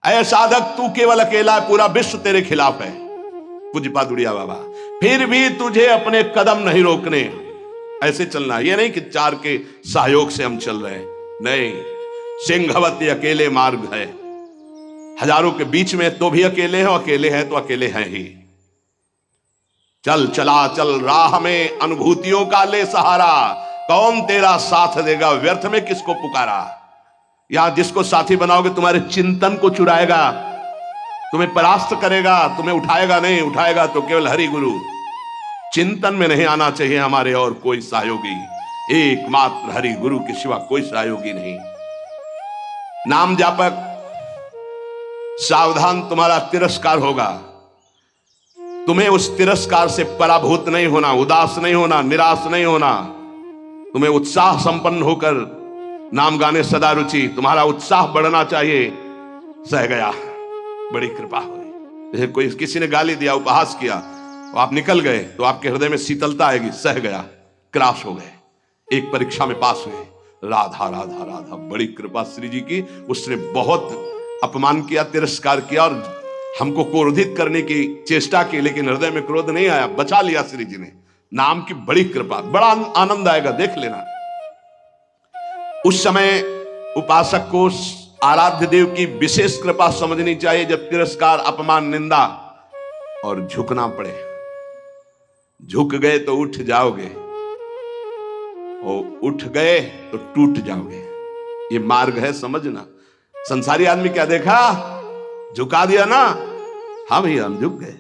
ऐ साधक, तू केवल अकेला है, पूरा विश्व तेरे खिलाफ है। पूज्य पादुड़िया बाबा, फिर भी तुझे अपने कदम नहीं रोकने, ऐसे चलना। ये नहीं कि चार के सहयोग से हम चल रहे हैं, नहीं। सिंहवती अकेले मार्ग है, हजारों के बीच में तो भी अकेले हो, अकेले हैं तो अकेले हैं ही। चल चला चल राह में अनुभूतियों का ले सहारा, कौन तेरा साथ देगा, व्यर्थ में किसको पुकारा। या जिसको साथी बनाओगे तुम्हारे चिंतन को चुराएगा, तुम्हें परास्त करेगा, तुम्हें उठाएगा नहीं, उठाएगा तो केवल हरि गुरु। चिंतन में नहीं आना चाहिए हमारे और कोई सहयोगी, एकमात्र हरि गुरु के सिवा कोई सहयोगी नहीं। नाम जापक, सावधान, तुम्हारा तिरस्कार होगा। तुम्हें उस तिरस्कार से पराभूत नहीं होना, उदास नहीं होना, निराश नहीं होना। तुम्हें उत्साह संपन्न होकर नाम गाने सदा रुचि, तुम्हारा उत्साह बढ़ना चाहिए। सह गया, बड़ी कृपा हुई। जैसे कोई किसी ने गाली दिया, उपहास किया, तो आप निकल गए तो आपके हृदय में शीतलता आएगी। सह गया, क्रॉस हो गए, एक परीक्षा में पास हुए। राधा राधा राधा, बड़ी कृपा श्री जी की। उसने बहुत अपमान किया, तिरस्कार किया और हमको क्रोधित करने की चेष्टा की, लेकिन हृदय में क्रोध नहीं आया, बचा लिया श्री जी ने। नाम की बड़ी कृपा, बड़ा आनंद आएगा, देख लेना। उस समय उपासक को आराध्य देव की विशेष कृपा समझनी चाहिए, जब तिरस्कार, अपमान, निंदा और झुकना पड़े। झुक गए तो उठ जाओगे, और उठ गए तो टूट जाओगे। ये मार्ग है, समझना। संसारी आदमी क्या देखा, झुका दिया ना, हम झुक गए।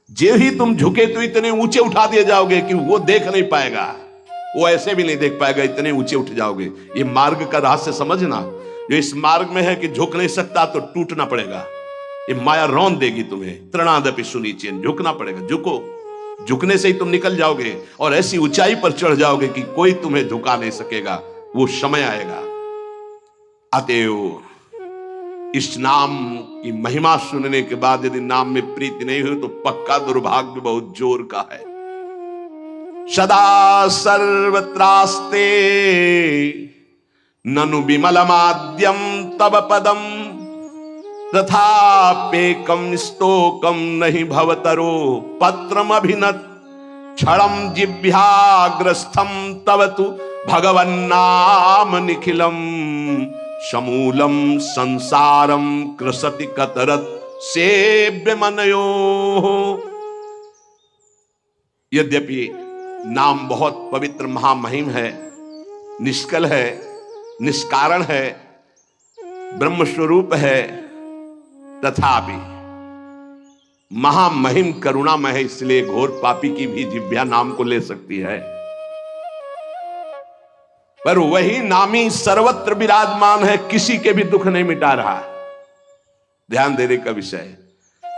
जे ही तुम झुके तो इतने ऊंचे उठा दिए जाओगे कि वो देख नहीं पाएगा, वो ऐसे भी नहीं देख पाएगा, इतने ऊंचे उठ जाओगे। ये मार्ग का रहस्य समझना। जो इस मार्ग में है कि झुक नहीं सकता तो टूटना पड़ेगा, ये माया रौंद देगी तुम्हें। तृणादपि सुनिचेन, झुकना पड़ेगा। झुको, झुकने से ही तुम निकल जाओगे और ऐसी ऊंचाई पर चढ़ जाओगे कि कोई तुम्हें झुका नहीं सकेगा। वो समय आएगा। अतएव इस नाम की महिमा सुनने के बाद यदि नाम में प्रीति नहीं हुई तो पक्का दुर्भाग्य बहुत जोर का है। सदा सर्वत्रास्ते ननु विमलमाद्यम तब पदम, तथापेकम स्तोकम नहीं भवतरो पत्रम अभिनत, क्षणम जिह्वाग्रस्थम तव तु भगवन्नाम निखिलम, समूलम संसारम कृसति कतरत सेव्य मनयो। यद्यपि नाम बहुत पवित्र महामहिम है, निष्कल है, निष्कारण है, ब्रह्म स्वरूप है, तथापि महामहिम करुणामय है। इसलिए घोर पापी की भी जिह्वा नाम को ले सकती है। पर वही नामी सर्वत्र विराजमान है, किसी के भी दुख नहीं मिटा रहा। ध्यान देने का विषय।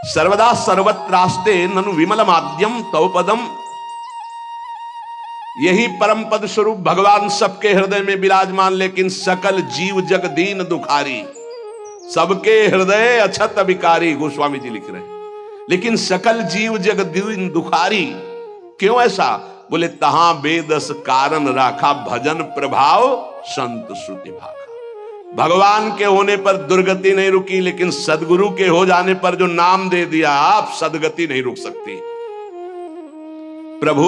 सर्वदा सर्वत्रास्ते ननु विमलमाद्यम तव पदम, यही परम पद स्वरूप भगवान सबके हृदय में विराजमान, लेकिन सकल जीव जग दीन दुखारी, सबके हृदय अछत विकारी, गोस्वामी जी लिख रहे हैं। लेकिन सकल जीव जग दीन दुखारी, क्यों ऐसा? बोले तहां बेदस कारण राखा, भजन प्रभाव संत श्रुति भाखा। भगवान के होने पर दुर्गति नहीं रुकी, लेकिन सदगुरु के हो जाने पर जो नाम दे दिया आप, सदगति नहीं रुक सकती। प्रभु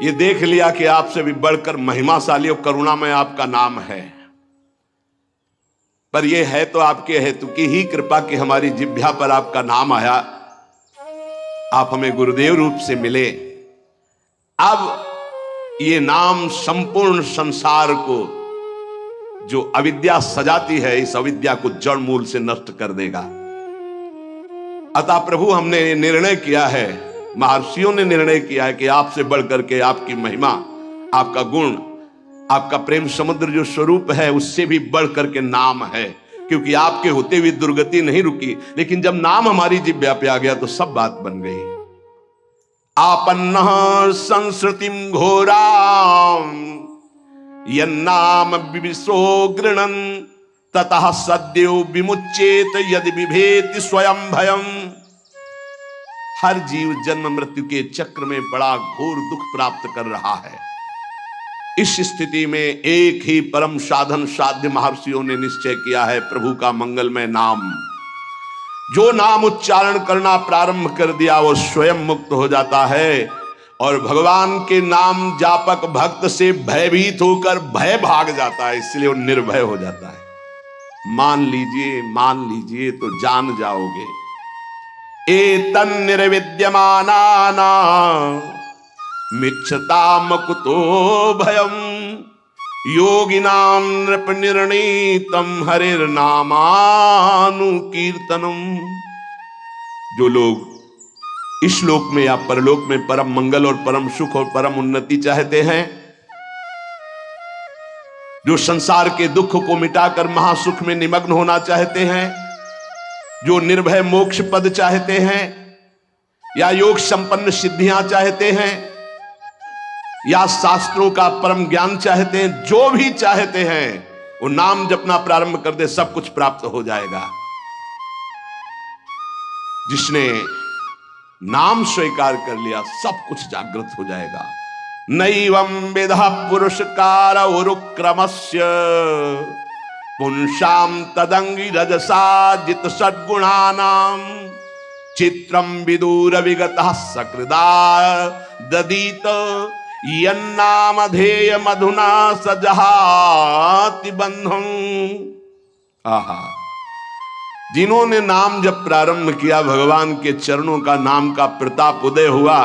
ये देख लिया कि आपसे भी बढ़कर महिमाशाली और करुणामय आपका नाम है, पर यह है तो आपके हेतु की ही कृपा कि हमारी जिह्वा पर आपका नाम आया, आप हमें गुरुदेव रूप से मिले। अब ये नाम संपूर्ण संसार को जो अविद्या सजाती है, इस अविद्या को जड़ मूल से नष्ट कर देगा। अतः प्रभु हमने निर्णय किया है, महर्षियों ने निर्णय किया है कि आपसे बढ़कर के आपकी महिमा, आपका गुण, आपका प्रेम समुद्र जो स्वरूप है, उससे भी बढ़ करके नाम है। क्योंकि आपके होते हुए दुर्गति नहीं रुकी, लेकिन जब नाम हमारी जिह्वा पे आ गया तो सब बात बन गई। आपन्नः संस्कृतिम घोराम यन्नाम विविशो गृणन्, ततः सद्यो विमुच्येत यदि विभेति स्वयं भयम्। हर जीव जन्म मृत्यु के चक्र में बड़ा घोर दुख प्राप्त कर रहा है। इस स्थिति में एक ही परम साधन साध्य महर्षियों ने निश्चय किया है, प्रभु का मंगलमय नाम। जो नाम उच्चारण करना प्रारंभ कर दिया वो स्वयं मुक्त हो जाता है और भगवान के नाम जापक भक्त से भयभीत होकर भय भाग जाता है, इसलिए वो निर्भय हो जाता है। मान लीजिए तो जान जाओगे। एतन् निर्विद्यमानाना मिच्छताम कुतो भयम योगिनां नृप निर्णीतम हरिर्नामानुकीर्तनम। जो लोग इस लोक में या परलोक में परम मंगल और परम सुख और परम उन्नति चाहते हैं, जो संसार के दुख को मिटाकर महासुख में निमग्न होना चाहते हैं, जो निर्भय मोक्ष पद चाहते हैं या योग संपन्न सिद्धियां चाहते हैं या शास्त्रों का परम ज्ञान चाहते हैं, जो भी चाहते हैं वो नाम जपना प्रारंभ कर दे, सब कुछ प्राप्त हो जाएगा। जिसने नाम स्वीकार कर लिया सब कुछ जागृत हो जाएगा। नैवं विधा पुरुषकार उरुक्रमस्य पुंसाम तदंगी रजसा जित सद्गुणानां चित्रम विदूर विगतः सकृदा ददीत यन्नामधेय मधुना सजहाति बंधं। आहा, जिन्होंने नाम जब प्रारंभ किया, भगवान के चरणों का नाम का प्रताप उदय हुआ,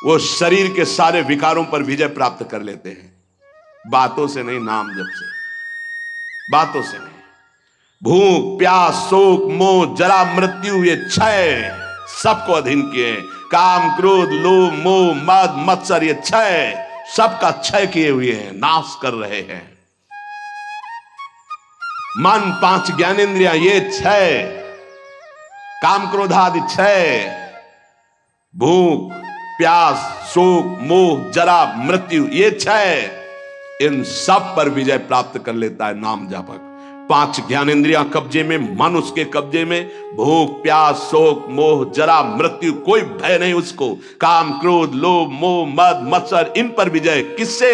वो शरीर के सारे विकारों पर विजय प्राप्त कर लेते हैं। बातों से नहीं, नाम जप से, बातों से नहीं। भूख प्यास शोक मोह जरा मृत्यु ये क्षय सबको अधीन किए। काम क्रोध लोभ मोह मद मत्सर ये क्षय सबका क्षय किए हुए हैं, नाश कर रहे हैं। मन पांच ज्ञानेंद्रियां ये क्षय, काम क्रोध आदि क्षय, भूख प्यास शोक मोह जरा मृत्यु ये क्षय, इन सब पर विजय प्राप्त कर लेता है नाम जापक। पांच ज्ञानेंद्रियां कब्जे में, मन उसके कब्जे में, भूख प्यास शोक मोह जरा मृत्यु कोई भय नहीं उसको। काम क्रोध लोभ मोह मद मत्सर इन पर विजय किससे?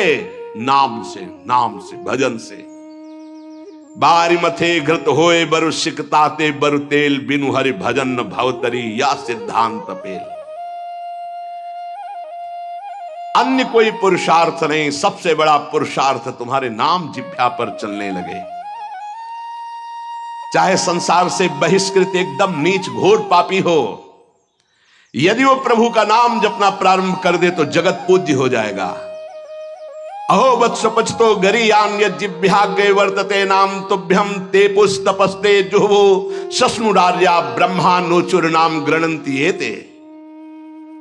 नाम से, नाम से, भजन से। बारी मथे घृत होए बरु सिकताते बरु तेल बिनु हरि भजन भवतरी या सिद्धांत पेल। अन्य कोई पुरुषार्थ नहीं, सबसे बड़ा पुरुषार्थ तुम्हारे नाम जिह्वा पर चलने लगे। चाहे संसार से बहिष्कृत एकदम नीच घोर पापी हो, यदि वो प्रभु का नाम जपना प्रारंभ कर दे तो जगत पूज्य हो जाएगा। अहो वत्स पचतो गरीयान यज्जिभ्याग्रे वर्तते नाम तुभ्यम ते पुस्तपस्ते जुहवो सस्नुरार्या ब्रह्मा नोचुर नाम गृणंति एते।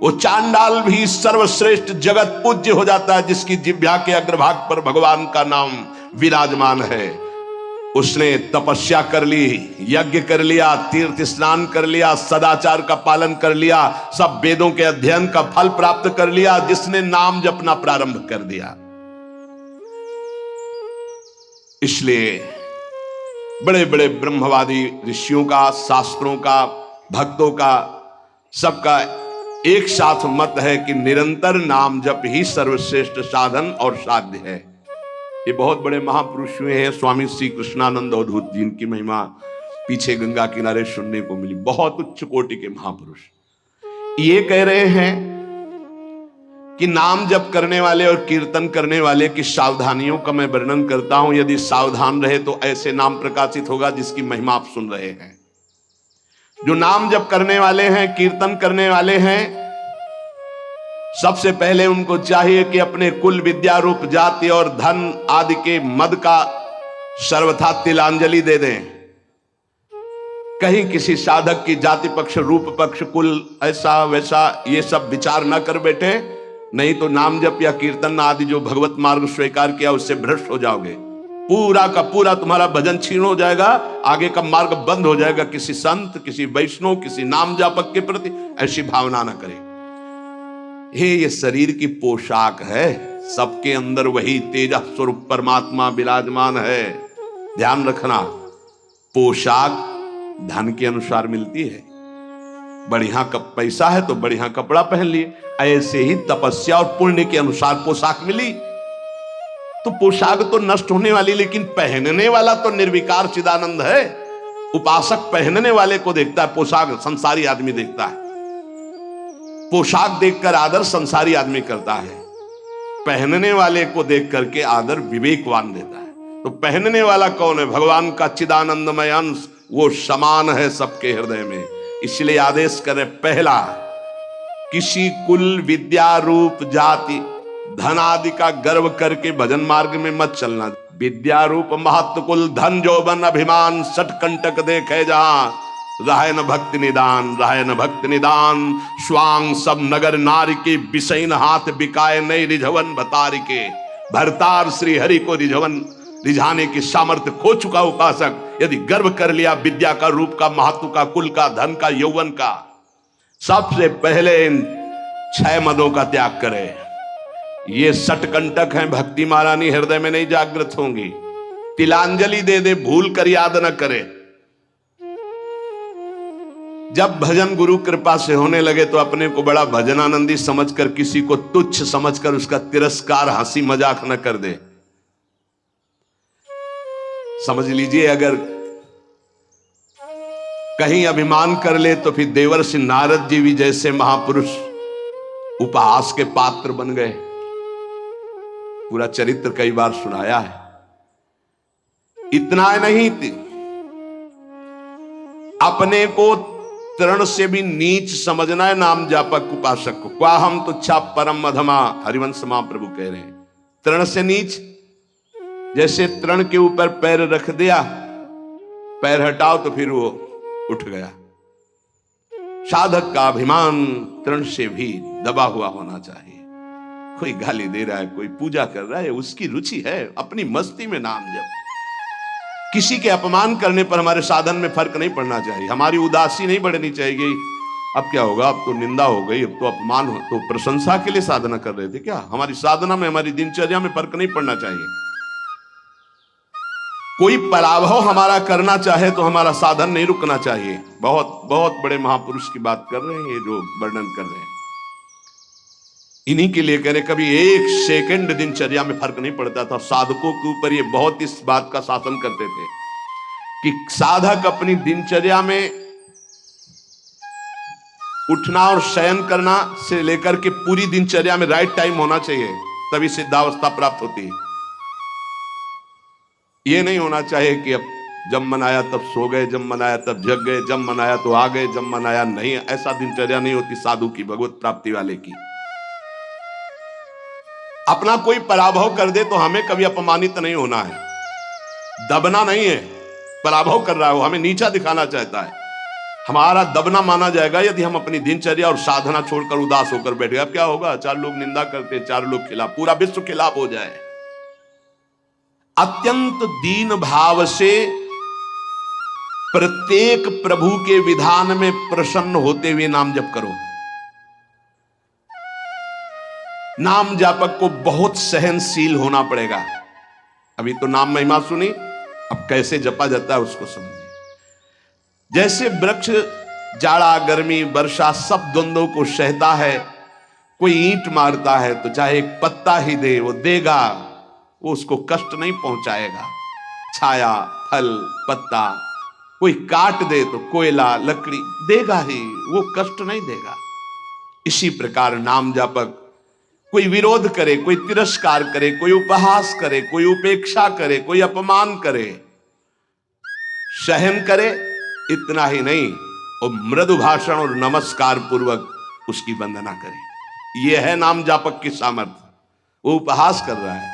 वो चांडाल भी सर्वश्रेष्ठ जगत पूज्य हो जाता है जिसकी जिह्वा के अग्रभाग पर भगवान का नाम विराजमान है। उसने तपस्या कर ली, यज्ञ कर लिया, तीर्थ स्नान कर लिया, सदाचार का पालन कर लिया, सब वेदों के अध्ययन का फल प्राप्त कर लिया, जिसने नाम जपना प्रारंभ कर दिया। इसलिए बड़े बड़े ब्रह्मवादी ऋषियों का, शास्त्रों का, भक्तों का, सबका एक साथ मत है कि निरंतर नाम जप ही सर्वश्रेष्ठ साधन और साध्य है। ये बहुत बड़े महापुरुष हुए हैं, स्वामी श्री कृष्णानंद अवधूत जी, इनकी महिमा पीछे गंगा किनारे सुनने को मिली। बहुत उच्च कोटि के महापुरुष ये कह रहे हैं कि नाम जप करने वाले और कीर्तन करने वाले की सावधानियों का मैं वर्णन करता हूं। यदि सावधान रहे तो ऐसे नाम प्रकाशित होगा जिसकी महिमा आप सुन रहे हैं। जो नाम जप करने वाले हैं, कीर्तन करने वाले हैं, सबसे पहले उनको चाहिए कि अपने कुल विद्या रूप जाति और धन आदि के मद का सर्वथा तिलांजलि दे दें। कहीं किसी साधक की जाति पक्ष, रूप पक्ष, कुल ऐसा वैसा ये सब विचार न कर बैठे, नहीं तो नाम जप या कीर्तन आदि जो भगवत मार्ग स्वीकार किया उससे भ्रष्ट हो जाओगे। पूरा का पूरा तुम्हारा भजन छीन हो जाएगा, आगे का मार्ग बंद हो जाएगा। किसी संत, किसी वैष्णव, किसी नाम जापक के प्रति ऐसी भावना न करें। ये शरीर की पोशाक है, सबके अंदर वही तेज स्वरूप परमात्मा विराजमान है। ध्यान रखना, पोशाक धन के अनुसार मिलती है, बढ़िया पैसा है तो बढ़िया कपड़ा पहन लिए। ऐसे ही तपस्या और पुण्य के अनुसार पोशाक मिली। तो पोशाक तो नष्ट होने वाली, लेकिन पहनने वाला तो निर्विकार चिदानंद है। उपासक पहनने वाले को देखता है, पोशाक संसारी आदमी देखता है। पोशाक देखकर आदर संसारी आदमी करता है, पहनने वाले को देख करके आदर विवेकवान देता है। तो पहनने वाला कौन है? भगवान का चिदानंदमय अंश, वो समान है सबके हृदय में। इसलिए आदेश करे, पहला, किसी कुल, विद्या, रूप, जाति, धन आदि का गर्व करके भजन मार्ग में मत चलना। विद्या, रूप, महत्व, कुल, धन, जौबन, अभिमान, सटकंटक देखे जहां, रहे न भक्ति निदान, रहे न भक्ति निदान। स्वांग सब नगर नारी के, बिसैन हाथ बिकाए नहीं रिझवन भतारी के। भरतार श्री हरि को रिझवन रिझाने की सामर्थ्य खो चुका उपासक यदि गर्व कर लिया विद्या का, रूप का, महत्व का, कुल का, धन का, यौवन का, सबसे पहले इन 6 मदों का त्याग करे। ये सटकंटक हैं, भक्ति महारानी हृदय में नहीं जागृत होंगी। तिलांजलि दे दे, भूल कर याद न करे। जब भजन गुरु कृपा से होने लगे तो अपने को बड़ा भजनानंदी समझकर, किसी को तुच्छ समझकर उसका तिरस्कार, हंसी मजाक न कर दे। समझ लीजिए, अगर कहीं अभिमान कर ले तो फिर देवर्षि नारद जी भी जैसे महापुरुष उपहास के पात्र बन गए। पूरा चरित्र कई बार सुनाया है। इतना नहीं, अपने को तृण से भी नीच समझना है नाम जापक उपासक को। क्या हम तुच्छा परम अधमा, हरिवंश महाप्रभु कह रहे हैं। तृण से नीच, जैसे तृण के ऊपर पैर रख दिया, पैर हटाओ तो फिर वो उठ गया। साधक का अभिमान तृण से भी दबा हुआ होना चाहिए। कोई गाली दे रहा है, कोई पूजा कर रहा है, उसकी रुचि है, अपनी मस्ती में नाम जप। किसी के अपमान करने पर हमारे साधन में फर्क नहीं पड़ना चाहिए, हमारी उदासी नहीं बढ़नी चाहिए। अब क्या होगा, अब तो निंदा हो गई, अब तो अपमान हो, तो प्रशंसा के लिए साधना कर रहे थे क्या? हमारी साधना में, हमारी दिनचर्या में फर्क नहीं पड़ना चाहिए। कोई पराभव हमारा करना चाहे तो हमारा साधन नहीं रुकना चाहिए। बहुत बहुत बड़े महापुरुष की बात कर रहे हैं ये जो वर्णन कर रहे हैं, इन्हीं के लिए कह रहे। कभी 1 सेकंड दिनचर्या में फर्क नहीं पड़ता था। साधकों के ऊपर ये बहुत इस बात का शासन करते थे कि साधक अपनी दिनचर्या में उठना और शयन करना से लेकर के पूरी दिनचर्या में राइट टाइम होना चाहिए, तभी सिद्धावस्था प्राप्त होती है। ये नहीं होना चाहिए कि अब जब मन आया तब सो गए, जब मन आया तब जग गए, जब मन आया तो आ गए, जब मन आया नहीं। ऐसा दिनचर्या नहीं होती साधु की, भगवत प्राप्ति वाले की। अपना कोई पराभव कर दे तो हमें कभी अपमानित नहीं होना है, दबना नहीं है। पराभव कर रहा है वो, हमें नीचा दिखाना चाहता है, हमारा दबना माना जाएगा यदि हम अपनी दिनचर्या और साधना छोड़कर उदास होकर बैठे। अब क्या होगा, 4 लोग निंदा करते, 4 लोग खिलाफ, पूरा विश्व खिलाफ हो जाए। अत्यंत दीन भाव से प्रत्येक प्रभु के विधान में प्रसन्न होते हुए नाम जप करो। नाम जापक को बहुत सहनशील होना पड़ेगा। अभी तो नाम महिमा सुनी, अब कैसे जपा जाता है उसको समझिए। जैसे वृक्ष जाड़ा, गर्मी, वर्षा सब द्वंद्वों को सहता है। कोई ईंट मारता है तो चाहे एक पत्ता ही दे, वो देगा, वो उसको कष्ट नहीं पहुंचाएगा। छाया, फल, पत्ता, कोई काट दे तो कोयला, लकड़ी देगा ही, वो कष्ट नहीं देगा। इसी प्रकार नाम जापक कोई विरोध करे, कोई तिरस्कार करे, कोई उपहास करे, कोई उपेक्षा करे, कोई अपमान करे, सहन करे। इतना ही नहीं, वो मृदु भाषण और नमस्कार पूर्वक उसकी वंदना करे। यह है नाम जापक की सामर्थ्य। वो उपहास कर रहा है,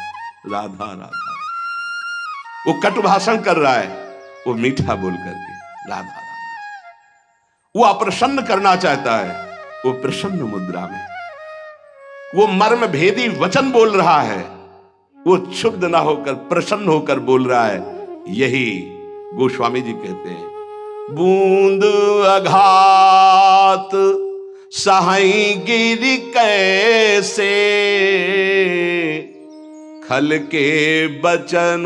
राधा राधा, वो कटु भाषण कर रहा है, वो मीठा बोल करके राधा राधा। वो अप्रसन्न करना चाहता है, वो प्रसन्न मुद्रा में। वो मर्म भेदी वचन बोल रहा है, वो क्षुब्ध ना होकर प्रसन्न होकर बोल रहा है। यही गोस्वामी जी कहते हैं, बूंद अघात सहाई गिरि कैसे, खल के बचन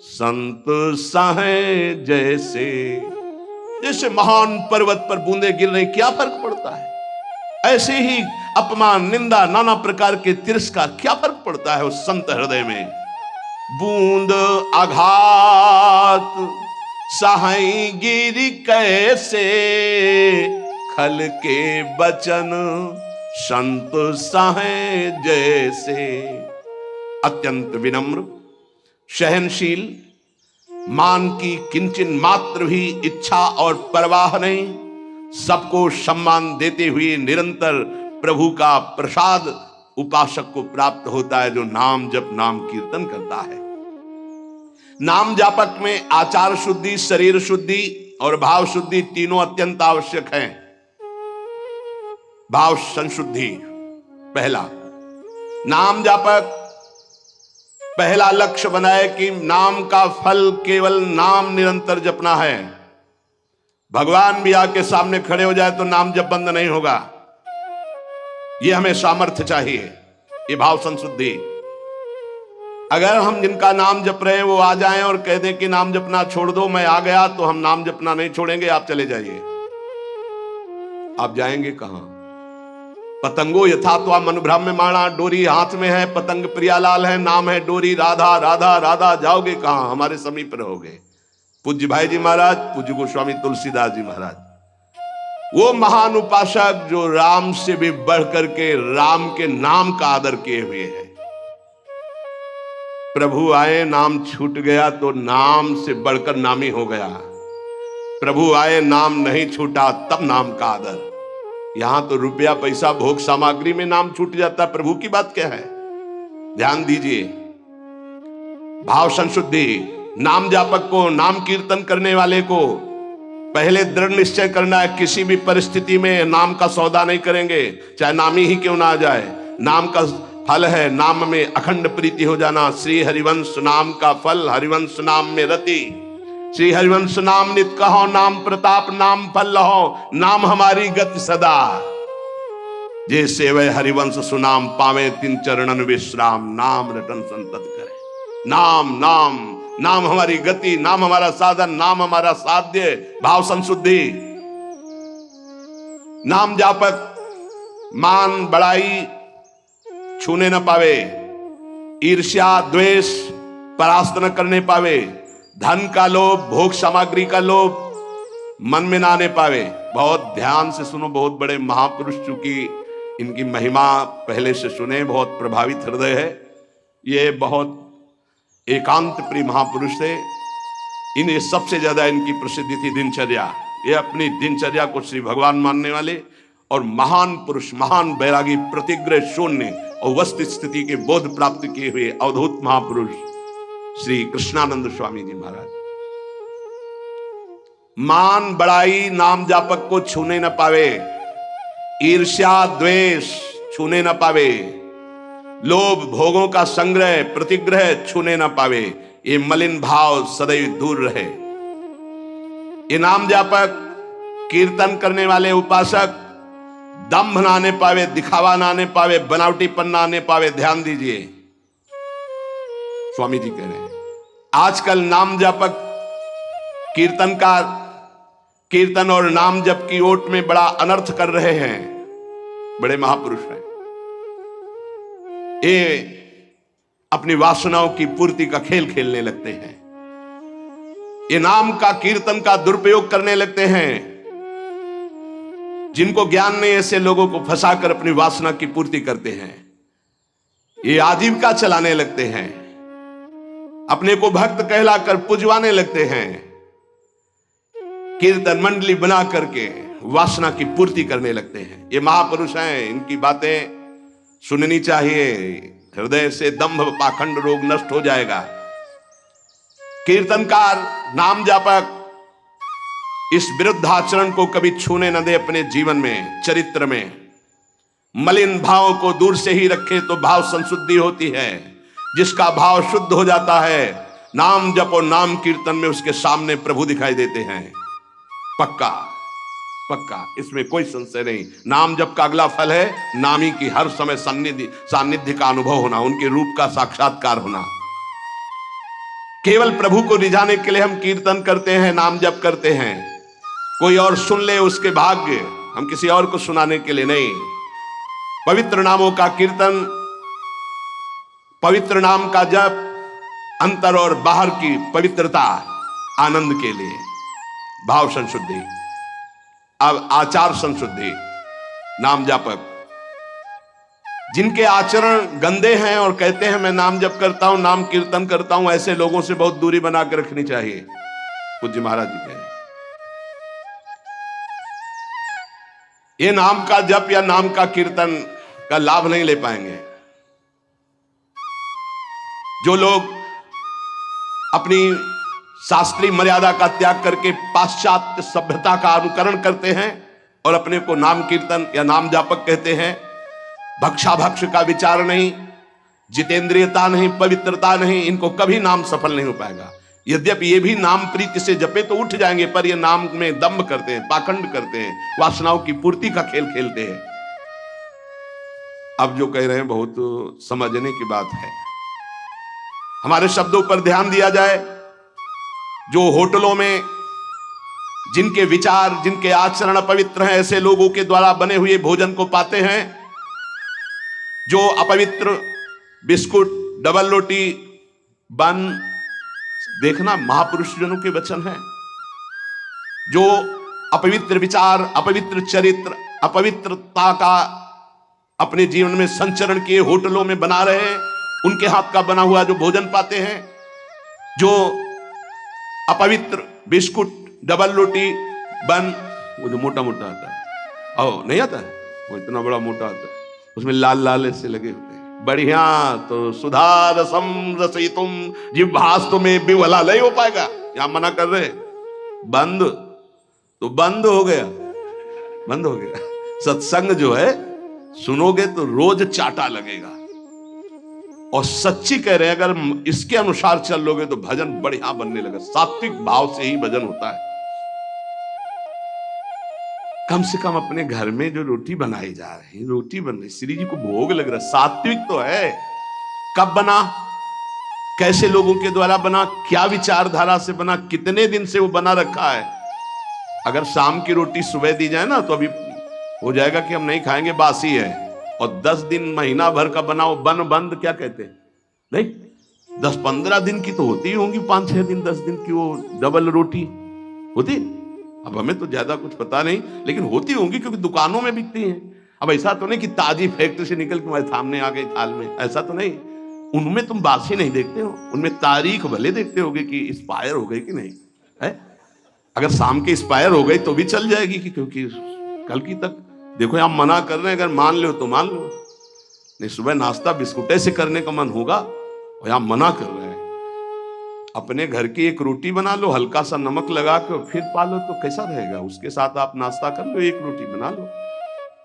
संत सहे जैसे। जैसे महान पर्वत पर बूंदे गिर रही, क्या फर्क पड़ता है? ऐसे ही अपमान, निंदा, नाना प्रकार के तिरस्कार, क्या फर्क पड़ता है उस संत हृदय में? बूंद आघात सहाई गिरी कैसे, खल के बचन संत सहे जैसे। अत्यंत विनम्र, सहनशील, मान की किंचन मात्र भी इच्छा और परवाह नहीं, सबको सम्मान देते हुए निरंतर प्रभु का प्रसाद उपासक को प्राप्त होता है, जो नाम जप नाम कीर्तन करता है। नाम जापक में आचार शुद्धि, शरीर शुद्धि और भाव शुद्धि तीनों अत्यंत आवश्यक हैं। भाव संशुद्धि पहला, नाम जापक पहला लक्ष्य बनाए कि नाम का फल केवल नाम निरंतर जपना है। भगवान भी आके सामने खड़े हो जाए तो नाम जप बंद नहीं होगा। यह हमें सामर्थ्य चाहिए, ये भाव संशुद्धि। अगर हम जिनका नाम जप रहे हैं वो आ जाएं और कह दें कि नाम जपना छोड़ दो, मैं आ गया, तो हम नाम जपना नहीं छोड़ेंगे, आप चले जाइए। आप जाएंगे कहां? पतंगो यथा त्वा मनुभ्रम माणा, डोरी हाथ में है, पतंग प्रियालाल है, नाम है डोरी राधा राधा राधा, जाओगे कहां? हमारे समीप रहोगे। पूज्य भाई जी महाराज, पूज्य गोस्वामी तुलसीदास जी महाराज, वो महान उपासक जो राम से भी बढ़ करके राम के नाम का आदर किए हुए हैं। प्रभु आए, नाम छूट गया तो नाम से बढ़कर नामी हो गया। प्रभु आए, नाम नहीं छूटा, तब नाम का आदर। यहां तो रुपया पैसा भोग सामग्री में नाम छूट जाता, प्रभु की बात क्या है? ध्यान दीजिए। भाव संशुद्धि, नाम जापक को, नाम कीर्तन करने वाले को पहले दृढ़ निश्चय करना है, किसी भी परिस्थिति में नाम का सौदा नहीं करेंगे, चाहे नामी ही क्यों ना आ जाए। नाम का फल है नाम में अखंड प्रीति हो जाना। श्री हरिवंश नाम का फल, हरिवंश नाम में रति। श्री हरिवंश नाम नित कहो, नाम प्रताप नाम फल लहो, नाम हमारी गति सदा। जैसे वह हरिवंश सुनाम पावे, तिन चरणन विश्राम, नाम रटन संतत करे। नाम नाम नाम हमारी गति, नाम हमारा साधन, नाम हमारा साध्य। भाव संशुद्धि, नाम जापक मान बड़ाई छूने न पावे, ईर्ष्या द्वेष परास्त न करने पावे, धन का लोभ, भोग सामग्री का लोभ मन में ना आने पावे। बहुत ध्यान से सुनो, बहुत बड़े महापुरुष, चूंकि इनकी महिमा पहले से सुने, बहुत प्रभावित हृदय है। ये बहुत एकांत प्रिय महापुरुष थे। इन्हें सबसे ज्यादा इनकी प्रसिद्धि थी दिनचर्या। ये अपनी दिनचर्या को श्री भगवान मानने वाले और महान पुरुष, महान बैरागी, प्रतिग्रह शून्य और वस्तु स्थिति के बोध प्राप्त किए हुए अवधूत महापुरुष श्री कृष्णानंद स्वामी जी महाराज। मान बड़ाई नाम जापक को छूने न पावे, ईर्ष्या द्वेष छूने न पावे, लोभ भोगों का संग्रह प्रतिग्रह छूने न पावे, ये मलिन भाव सदैव दूर रहे। ये नाम जापक कीर्तन करने वाले उपासक दंभ ना आने पावे, दिखावा ना आने पावे, बनावटीपन ना आने पावे। ध्यान दीजिए, स्वामी जी कह रहे हैं आजकल नाम जापक कीर्तनकार कीर्तन और नाम जप की ओट में बड़ा अनर्थ कर रहे हैं। बड़े महापुरुष हैं, ये अपनी वासनाओं की पूर्ति का खेल खेलने लगते हैं। ये नाम का कीर्तन का दुरुपयोग करने लगते हैं। जिनको ज्ञान नहीं, ऐसे लोगों को फंसाकर अपनी वासना की पूर्ति करते हैं। ये आजीविका चलाने लगते हैं, अपने को भक्त कहलाकर पुजवाने लगते हैं, कीर्तन मंडली बना करके वासना की पूर्ति करने लगते हैं। ये महापुरुष हैं, इनकी बातें सुननी चाहिए। हृदय से दंभ पाखंड रोग नष्ट हो जाएगा। कीर्तनकार नाम जापक इस विरुद्ध आचरण को कभी छूने न दे अपने जीवन में, चरित्र में। मलिन भावों को दूर से ही रखे तो भाव संशुद्धि होती है। जिसका भाव शुद्ध हो जाता है, नाम जप और नाम कीर्तन में उसके सामने प्रभु दिखाई देते हैं। पक्का पक्का, इसमें कोई संशय नहीं। नाम जप का अगला फल है नामी की हर समय सानिध्य का अनुभव होना, उनके रूप का साक्षात्कार होना। केवल प्रभु को रिझाने के लिए हम कीर्तन करते हैं, नाम जप करते हैं, कोई और सुन ले उसके भाग्य, हम किसी और को सुनाने के लिए नहीं। पवित्र नामों का कीर्तन, पवित्र नाम का जप, अंतर और बाहर की पवित्रता, आनंद के लिए, भाव संशुद्धि, अब आचार संशुद्धि। नाम जापक जिनके आचरण गंदे हैं और कहते हैं मैं नाम जप करता हूं, नाम कीर्तन करता हूं, ऐसे लोगों से बहुत दूरी बना कर रखनी चाहिए। पूज्य महाराज जी कहे ये नाम का जप या नाम का कीर्तन का लाभ नहीं ले पाएंगे। जो लोग अपनी शास्त्रीय मर्यादा का त्याग करके पाश्चात्य सभ्यता का अनुकरण करते हैं और अपने को नाम कीर्तन या नाम जापक कहते हैं, भक्षाभक्ष का विचार नहीं, जितेंद्रियता नहीं, पवित्रता नहीं, इनको कभी नाम सफल नहीं हो पाएगा। यद्यपि ये भी नाम प्रीति से जपे तो उठ जाएंगे, पर ये नाम में दंभ करते हैं, पाखंड करते हैं, वासनाओं की पूर्ति का खेल खेलते हैं। अब जो कह रहे हैं बहुत समझने की बात है। हमारे शब्दों पर ध्यान दिया जाए। जो होटलों में जिनके विचार, जिनके आचरण अपवित्र हैं, ऐसे लोगों के द्वारा बने हुए भोजन को पाते हैं। जो अपवित्र बिस्कुट, डबल रोटी, बन, देखना महापुरुष जनों के वचन हैं। जो अपवित्र विचार, अपवित्र चरित्र, अपवित्रता का अपने जीवन में संचरण किए होटलों में बना रहे हैं, उनके हाथ का बना हुआ जो भोजन पाते हैं। जो अपवित्र बिस्कुट, डबल रोटी, बन, वो जो मोटा मोटा आता है, ओ नहीं आता है, वो इतना बड़ा मोटा आता है, उसमें लाल लाल ऐसे लगे होते हैं। बढ़िया तो सुधा रसम रसयितुम जिह्वास तुम्हें विवला नहीं हो पाएगा, यहां मना कर रहे। बंद तो बंद हो गया, बंद हो गया। सत्संग जो है सुनोगे तो रोज चाटा लगेगा। और सच्ची कह रहे हैं, अगर इसके अनुसार चल लोगे तो भजन बढ़िया बनने लगा। सात्विक भाव से ही भजन होता है। कम से कम अपने घर में जो रोटी बनाई जा रही, रोटी बन रही, श्री जी को भोग लग रहा, सात्विक तो है। कब बना, कैसे लोगों के द्वारा बना, क्या विचारधारा से बना, कितने दिन से वो बना रखा है। अगर शाम की रोटी सुबह दी जाए ना तो अभी हो जाएगा कि हम नहीं खाएंगे, बासी है। और 10 दिन, महीना भर का बनाओ, बन बंद क्या कहते हैं, नहीं 10-15 दिन की तो होती ही होंगी, 5-6 दिन 10 दिन की वो डबल रोटी होती। अब हमें तो ज्यादा कुछ पता नहीं, लेकिन होती होंगी क्योंकि दुकानों में बिकती हैं। अब ऐसा तो नहीं कि ताजी फैक्ट्री से निकल के हमारे सामने आ गई थाल में, ऐसा तो नहीं। उनमें तुम बासी नहीं देखते हो, उनमें तारीख भले देखते होगे कि एक्सपायर हो गई कि नहीं है। अगर शाम के एक्सपायर हो गई तो भी चल जाएगी कि क्योंकि कल की तक देखो आप मना कर रहे हैं। अगर मान लो तो मान लो, नहीं सुबह नाश्ता बिस्कुटे से करने का मन होगा और आप मना कर रहे हैं। अपने घर की एक रोटी बना लो, हल्का सा नमक लगा के फिर पालो तो कैसा रहेगा। उसके साथ आप नाश्ता कर लो, एक रोटी बना लो।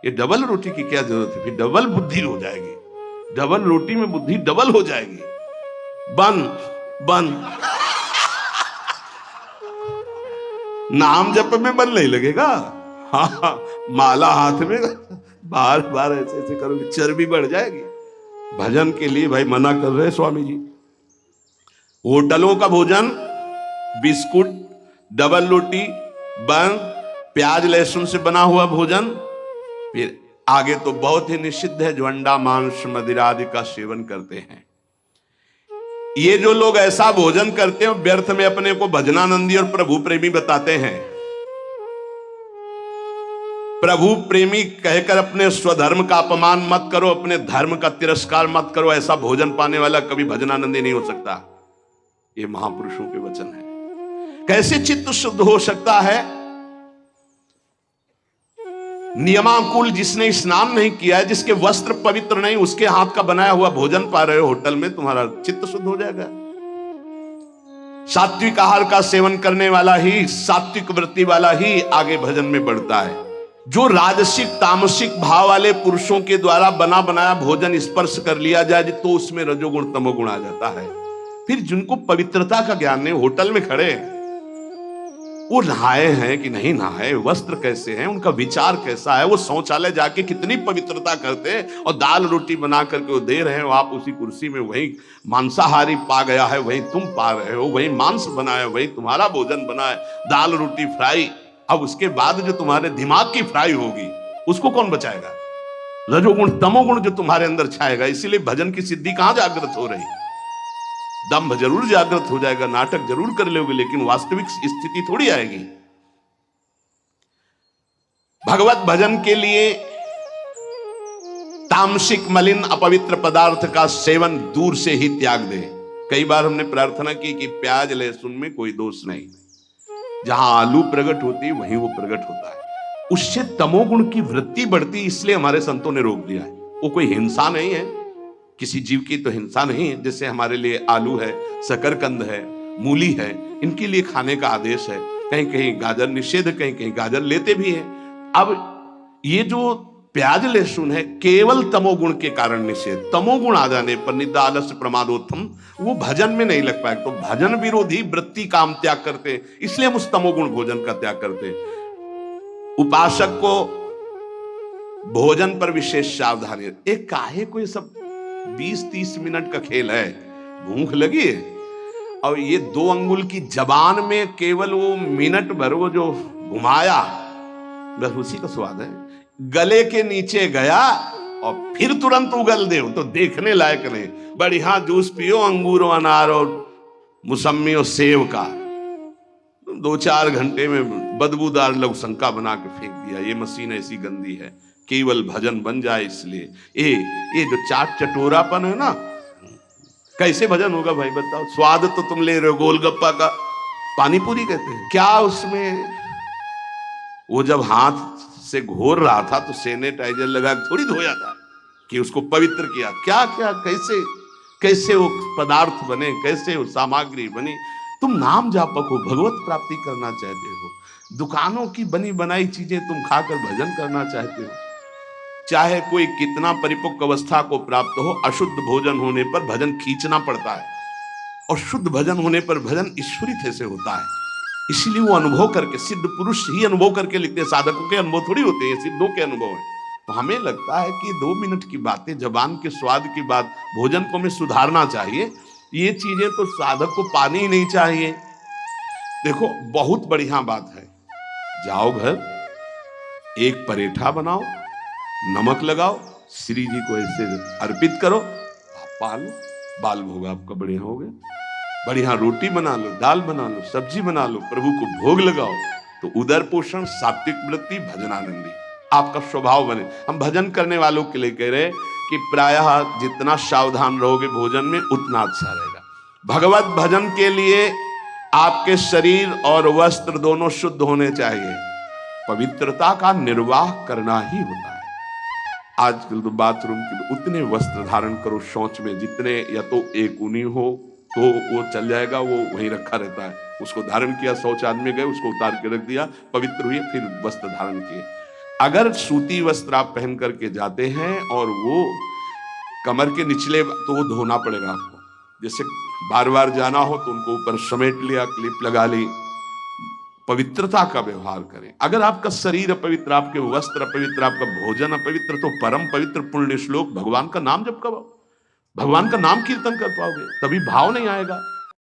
ये डबल रोटी की क्या जरूरत है, फिर डबल बुद्धि हो जाएगी। डबल रोटी में बुद्धि डबल हो जाएगी। बन बन नाम जप में मन नहीं लगेगा। हाँ, माला हाथ में बार बार ऐसे ऐसे करोगे, चर्बी बढ़ जाएगी। भजन के लिए भाई मना कर रहे स्वामी जी। होटलों का भोजन, बिस्कुट, डबल रोटी, बन, प्याज लहसुन से बना हुआ भोजन, फिर आगे तो बहुत ही निषिद्ध है जो अंडा, मांस, मदिरा आदि का सेवन करते हैं। ये जो लोग ऐसा भोजन करते हैं व्यर्थ में अपने को भजनानंदी और प्रभु प्रेमी बताते हैं। प्रभु प्रेमी कहकर अपने स्वधर्म का अपमान मत करो, अपने धर्म का तिरस्कार मत करो। ऐसा भोजन पाने वाला कभी भजनानंदी नहीं हो सकता। ये महापुरुषों के वचन है। कैसे चित्त शुद्ध हो सकता है? नियमानुकूल जिसने स्नान नहीं किया है, जिसके वस्त्र पवित्र नहीं, उसके हाथ का बनाया हुआ भोजन पा रहे हो होटल में, तुम्हारा चित्त शुद्ध हो जाएगा। सात्विक आहार का सेवन करने वाला ही, सात्विक वृत्ति वाला ही आगे भजन में बढ़ता है। जो राजसिक तामसिक भाव वाले पुरुषों के द्वारा बना बनाया भोजन स्पर्श कर लिया जाए तो उसमें रजोगुण तमोगुण आ जाता है। फिर जिनको पवित्रता का ज्ञान नहीं, होटल में खड़े हैं, वो नहाए हैं कि नहीं नहाए, वस्त्र कैसे हैं, उनका विचार कैसा है, वो शौचालय जाके कितनी पवित्रता करते हैं और दाल रोटी बना करके वो दे रहे हो। आप उसी कुर्सी में वही मांसाहारी पा गया है, वही तुम पा रहे हो, वही मांस बना है, वही तुम्हारा भोजन बना है, दाल रोटी फ्राई। अब उसके बाद जो तुम्हारे दिमाग की फ्राई होगी उसको कौन बचाएगा? रजोगुण तमोगुण जो तुम्हारे अंदर छाएगा। इसीलिए भजन की सिद्धि कहां जागृत हो रही? दम्भ जरूर जागृत हो जाएगा, नाटक जरूर कर लोगे, लेकिन वास्तविक स्थिति थोड़ी आएगी। भगवत भजन के लिए तामसिक मलिन अपवित्र पदार्थ का सेवन दूर से ही त्याग दे। कई बार हमने प्रार्थना की कि प्याज लहसुन में कोई दोष नहीं, जहां आलू प्रकट होती है वहीं वो प्रकट होता है, उससे तमोगुण की वृत्ति बढ़ती, इसलिए हमारे संतों ने रोक दिया है। वो कोई हिंसा नहीं है, किसी जीव की तो हिंसा नहीं है। जैसे हमारे लिए आलू है, शकरकंद है, मूली है, इनके लिए खाने का आदेश है। कहीं कहीं गाजर निषेध, कहीं कहीं गाजर लेते भी है। अब ये जो प्याज लहसुन है केवल तमोगुण के कारण निषेध। तमोगुण आ जाने पर निद्रा आलस्य प्रमादोत्थम वो भजन में नहीं लग पाए। तो भजन विरोधी वृत्ति का हम त्याग करते, इसलिए हम उस तमोगुण भोजन का त्याग करते। उपासक को भोजन पर विशेष सावधानी। एक काहे को ये सब 20-30 मिनट का खेल है, भूख लगी है और ये 2 अंगुल की जबान में केवल वो मिनट भर वो जो घुमाया, बस उसी का स्वाद है। गले के नीचे गया और फिर तुरंत उगल दे तो देखने लायक नहीं। बढ़िया जूस पियो अंगूर और अनार और मुसम्मी और सेब का, 2-4 घंटे में बदबूदार लघुशंका बना के फेंक दिया। ये मशीन ऐसी गंदी है, केवल भजन बन जाए इसलिए। ये जो चाट चटोरापन है ना, कैसे भजन होगा भाई बताओ? स्वाद तो तुम ले रहे हो गोलगप्पा का, पानी पूरी कहते हैं क्या उसमें? वो जब हाथ से घोर रहा था तो सैनिटाइजर लगा के थोड़ी धोया था कि उसको पवित्र किया। क्या क्या कैसे कैसे वो पदार्थ बने, कैसे वो सामग्री बनी। तुम नाम जापक हो, भगवत प्राप्ति करना चाहते हो, दुकानों की बनी बनाई चीजें तुम खाकर भजन करना चाहते हो। चाहे कोई कितना परिपक्व अवस्था को प्राप्त हो, अशुद्ध भोजन होने पर भजन खींचना पड़ता है, और शुद्ध भजन होने पर भजन ईश्वरित से होता है। इसीलिए वो अनुभव करके, सिद्ध पुरुष ही अनुभव करके लिखते हैं, साधकों के अनुभव थोड़ी होते हैं, सिद्धों के अनुभव है। तो हमें लगता है कि 2 मिनट की बातें, जबान के स्वाद की बात, भोजन को हमें सुधारना चाहिए। ये चीजें तो साधक को पानी ही नहीं चाहिए। देखो बहुत बढ़िया बात है, जाओ घर, एक परेठा बनाओ, नमक लगाओ, श्री जी को ऐसे अर्पित करो, आप पालो, बाल भोग आपका बढ़िया हो गया। बढ़िया रोटी बना लो, दाल बना लो, सब्जी बना लो, प्रभु को भोग लगाओ, तो उदर पोषण, सात्विक वृत्ति, भजनानंदी आपका स्वभाव बने। हम भजन करने वालों के लिए कह रहे हैं कि प्रायः जितना सावधान रहोगे भोजन में उतना अच्छा रहेगा। भगवत भजन के लिए आपके शरीर और वस्त्र दोनों शुद्ध होने चाहिए। पवित्रता का निर्वाह करना ही होता है। आजकल तो बाथरूम के उतने वस्त्र धारण करो शौच में, जितने, या तो एक ऊनी हो तो वो चल जाएगा, वो वहीं रखा रहता है, उसको धारण किया, शौच आदमी गए, उसको उतार के रख दिया, पवित्र हुए, फिर वस्त्र धारण किए। अगर सूती वस्त्र आप पहन करके जाते हैं और वो कमर के निचले, तो वो धोना पड़ेगा आपको। जैसे बार बार जाना हो तो उनको ऊपर समेट लिया, क्लिप लगा ली। पवित्रता का व्यवहार करें। अगर आपका शरीर अपवित्र, आपके वस्त्र अपवित्र, आपका भोजन अपवित्र, तो परम पवित्र पुण्य श्लोक भगवान का नाम जप करो, भगवान का नाम कीर्तन कर पाओगे, तभी भाव नहीं आएगा।